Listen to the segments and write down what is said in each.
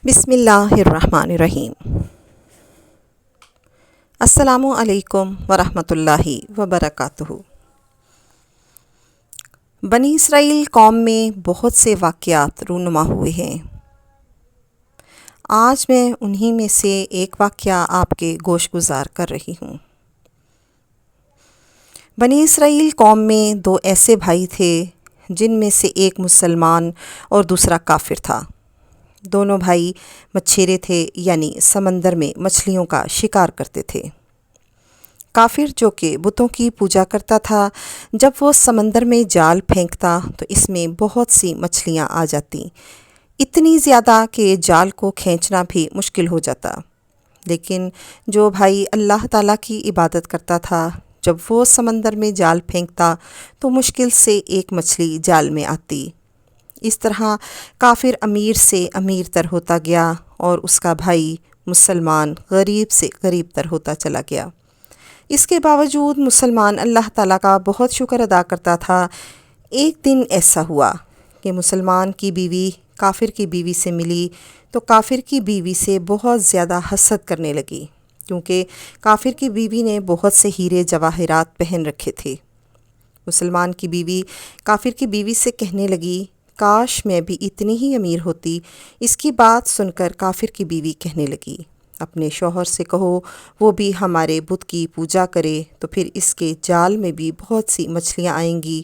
بسم اللہ الرحمن الرحیم۔ السلام علیکم ورحمۃ اللہ وبرکاتہ۔ بنی اسرائیل قوم میں بہت سے واقعات رونما ہوئے ہیں۔ آج میں انہی میں سے ایک واقعہ آپ کے گوش گزار کر رہی ہوں۔ بنی اسرائیل قوم میں دو ایسے بھائی تھے جن میں سے ایک مسلمان اور دوسرا کافر تھا۔ دونوں بھائی مچھیرے تھے، یعنی سمندر میں مچھلیوں کا شکار کرتے تھے۔ کافر جو کہ بتوں کی پوجا کرتا تھا، جب وہ سمندر میں جال پھینکتا تو اس میں بہت سی مچھلیاں آ جاتی، اتنی زیادہ کہ جال کو کھینچنا بھی مشکل ہو جاتا۔ لیکن جو بھائی اللہ تعالیٰ کی عبادت کرتا تھا، جب وہ سمندر میں جال پھینکتا تو مشکل سے ایک مچھلی جال میں آتی۔ اس طرح کافر امیر سے امیر تر ہوتا گیا اور اس کا بھائی مسلمان غریب سے غریب تر ہوتا چلا گیا۔ اس کے باوجود مسلمان اللہ تعالیٰ کا بہت شکر ادا کرتا تھا۔ ایک دن ایسا ہوا کہ مسلمان کی بیوی کافر کی بیوی سے ملی تو کافر کی بیوی سے بہت زیادہ حسد کرنے لگی، کیونکہ کافر کی بیوی نے بہت سے ہیرے جواہرات پہن رکھے تھے۔ مسلمان کی بیوی کافر کی بیوی سے کہنے لگی، کاش میں بھی اتنی ہی امیر ہوتی۔ اس کی بات سن کر کافر کی بیوی کہنے لگی، اپنے شوہر سے کہو وہ بھی ہمارے بت کی پوجا کرے، تو پھر اس کے جال میں بھی بہت سی مچھلیاں آئیں گی۔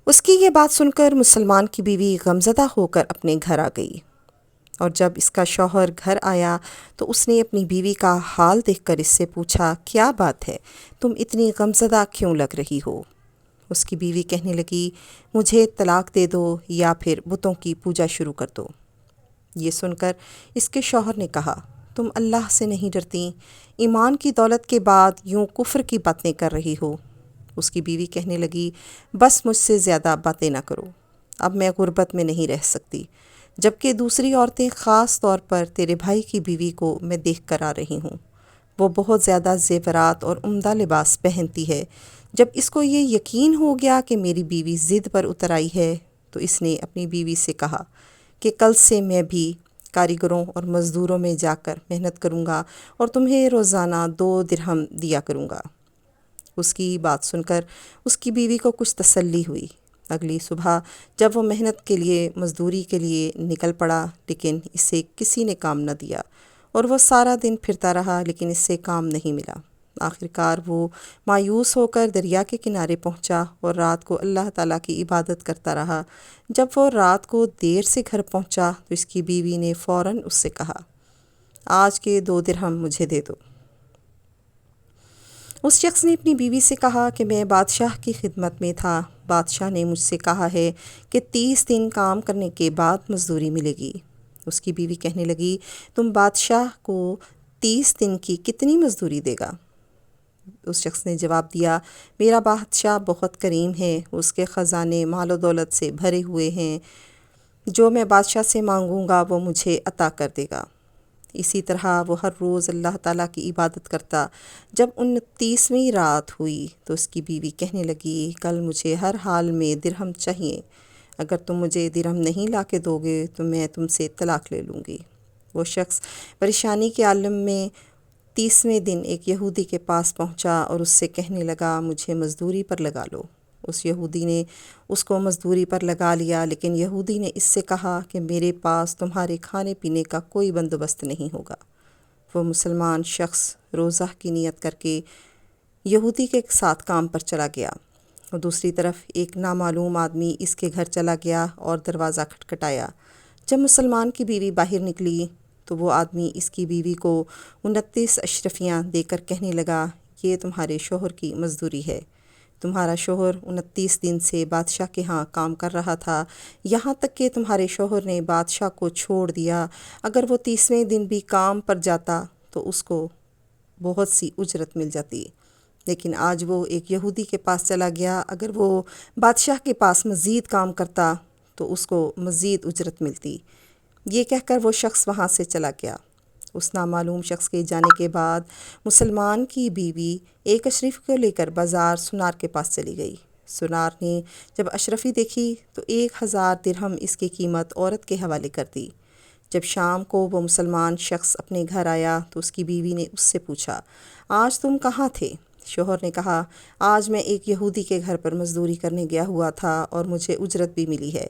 اس کی یہ بات سن کر مسلمان کی بیوی غمزدہ ہو کر اپنے گھر آ گئی، اور جب اس کا شوہر گھر آیا تو اس نے اپنی بیوی کا حال دیکھ کر اس سے پوچھا، کیا بات ہے، تم اتنی غمزدہ کیوں لگ رہی ہو؟ اس کی بیوی کہنے لگی، مجھے طلاق دے دو یا پھر بتوں کی پوجا شروع کر دو۔ یہ سن کر اس کے شوہر نے کہا، تم اللہ سے نہیں ڈرتی؟ ایمان کی دولت کے بعد یوں کفر کی باتیں کر رہی ہو۔ اس کی بیوی کہنے لگی، بس مجھ سے زیادہ باتیں نہ کرو، اب میں غربت میں نہیں رہ سکتی، جبکہ دوسری عورتیں، خاص طور پر تیرے بھائی کی بیوی کو میں دیکھ کر آ رہی ہوں، وہ بہت زیادہ زیورات اور عمدہ لباس پہنتی ہے۔ جب اس کو یہ یقین ہو گیا کہ میری بیوی ضد پر اتر آئی ہے تو اس نے اپنی بیوی سے کہا کہ کل سے میں بھی کاریگروں اور مزدوروں میں جا کر محنت کروں گا اور تمہیں روزانہ 2 درہم دیا کروں گا۔ اس کی بات سن کر اس کی بیوی کو کچھ تسلی ہوئی۔ اگلی صبح جب وہ محنت کے لیے، مزدوری کے لیے نکل پڑا، لیکن اسے کسی نے کام نہ دیا، اور وہ سارا دن پھرتا رہا لیکن اس سے کام نہیں ملا۔ آخرکار وہ مایوس ہو کر دریا کے کنارے پہنچا اور رات کو اللہ تعالیٰ کی عبادت کرتا رہا۔ جب وہ رات کو دیر سے گھر پہنچا تو اس کی بیوی نے فوراً اس سے کہا، آج کے 2 درہم مجھے دے دو۔ اس شخص نے اپنی بیوی سے کہا کہ میں بادشاہ کی خدمت میں تھا، بادشاہ نے مجھ سے کہا ہے کہ 30 دن کام کرنے کے بعد مزدوری ملے گی۔ اس کی بیوی کہنے لگی، تم بادشاہ کو 30 دن کی کتنی مزدوری دے گا؟ اس شخص نے جواب دیا، میرا بادشاہ بہت کریم ہے، اس کے خزانے مال و دولت سے بھرے ہوئے ہیں، جو میں بادشاہ سے مانگوں گا وہ مجھے عطا کر دے گا۔ اسی طرح وہ ہر روز اللہ تعالیٰ کی عبادت کرتا۔ جب 29ویں رات ہوئی تو اس کی بیوی کہنے لگی، کل مجھے ہر حال میں درہم چاہیے، اگر تم مجھے درہم نہیں لا کے دو گے تو میں تم سے طلاق لے لوں گی۔ وہ شخص پریشانی کے عالم میں 30ویں دن ایک یہودی کے پاس پہنچا اور اس سے کہنے لگا، مجھے مزدوری پر لگا لو۔ اس یہودی نے اس کو مزدوری پر لگا لیا، لیکن یہودی نے اس سے کہا کہ میرے پاس تمہارے کھانے پینے کا کوئی بندوبست نہیں ہوگا۔ وہ مسلمان شخص روزہ کی نیت کر کے یہودی کے ساتھ کام پر چلا گیا، اور دوسری طرف ایک نامعلوم آدمی اس کے گھر چلا گیا اور دروازہ کھٹکھٹایا۔ جب مسلمان کی بیوی باہر نکلی تو وہ آدمی اس کی بیوی کو 29 اشرفیاں دے کر کہنے لگا، یہ تمہارے شوہر کی مزدوری ہے۔ تمہارا شوہر 29 دن سے بادشاہ کے ہاں کام کر رہا تھا، یہاں تک کہ تمہارے شوہر نے بادشاہ کو چھوڑ دیا۔ اگر وہ 30ویں دن بھی کام پر جاتا تو اس کو بہت سی اجرت مل جاتی، لیکن آج وہ ایک یہودی کے پاس چلا گیا، اگر وہ بادشاہ کے پاس مزید کام کرتا تو اس کو مزید اجرت ملتی۔ یہ کہہ کر وہ شخص وہاں سے چلا گیا۔ اس نامعلوم شخص کے جانے کے بعد مسلمان کی بیوی ایک اشرفی کو لے کر بازار سنار کے پاس چلی گئی۔ سنار نے جب اشرفی دیکھی تو 1000 درہم اس کی قیمت عورت کے حوالے کر دی۔ جب شام کو وہ مسلمان شخص اپنے گھر آیا تو اس کی بیوی نے اس سے پوچھا، آج تم کہاں تھے؟ شوہر نے کہا، آج میں ایک یہودی کے گھر پر مزدوری کرنے گیا ہوا تھا اور مجھے اجرت بھی ملی ہے۔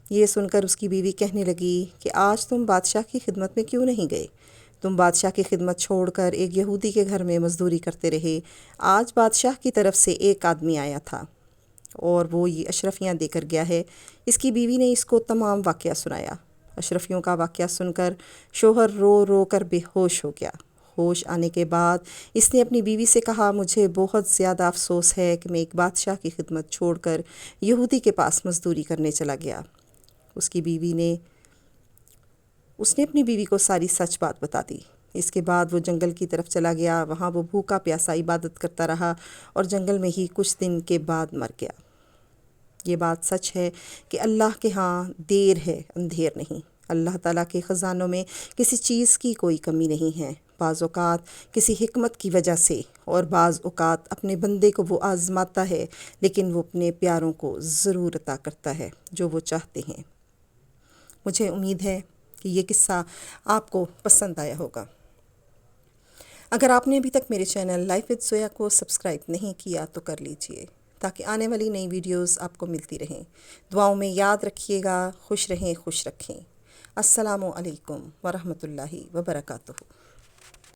یہ سن کر اس کی بیوی کہنے لگی کہ آج تم بادشاہ کی خدمت میں کیوں نہیں گئے؟ تم بادشاہ کی خدمت چھوڑ کر ایک یہودی کے گھر میں مزدوری کرتے رہے۔ آج بادشاہ کی طرف سے ایک آدمی آیا تھا اور وہ یہ اشرفیاں دے کر گیا ہے۔ اس کی بیوی نے اس کو تمام واقعہ سنایا۔ اشرفیوں کا واقعہ سن کر شوہر رو رو کر بے ہوش ہو گیا۔ ہوش آنے کے بعد اس نے اپنی بیوی سے کہا، مجھے بہت زیادہ افسوس ہے کہ میں ایک بادشاہ کی خدمت چھوڑ کر یہودی کے پاس مزدوری کرنے چلا گیا۔ اس نے اپنی بیوی کو ساری سچ بات بتا دی۔ اس کے بعد وہ جنگل کی طرف چلا گیا۔ وہاں وہ بھوکا پیاسا عبادت کرتا رہا اور جنگل میں ہی کچھ دن کے بعد مر گیا۔ یہ بات سچ ہے کہ اللہ کے ہاں دیر ہے اندھیر نہیں۔ اللہ تعالیٰ کے خزانوں میں کسی چیز کی کوئی کمی نہیں ہے۔ بعض اوقات کسی حکمت کی وجہ سے اور بعض اوقات اپنے بندے کو وہ آزماتا ہے، لیکن وہ اپنے پیاروں کو ضرور عطا کرتا ہے جو وہ چاہتے ہیں۔ مجھے امید ہے کہ یہ قصہ آپ کو پسند آیا ہوگا۔ اگر آپ نے ابھی تک میرے چینل لائف وتھ زویا کو سبسکرائب نہیں کیا تو کر لیجئے تاکہ آنے والی نئی ویڈیوز آپ کو ملتی رہیں۔ دعاؤں میں یاد رکھیے گا۔ خوش رہیں، خوش رکھیں۔ السلام علیکم ورحمۃ اللہ وبرکاتہ۔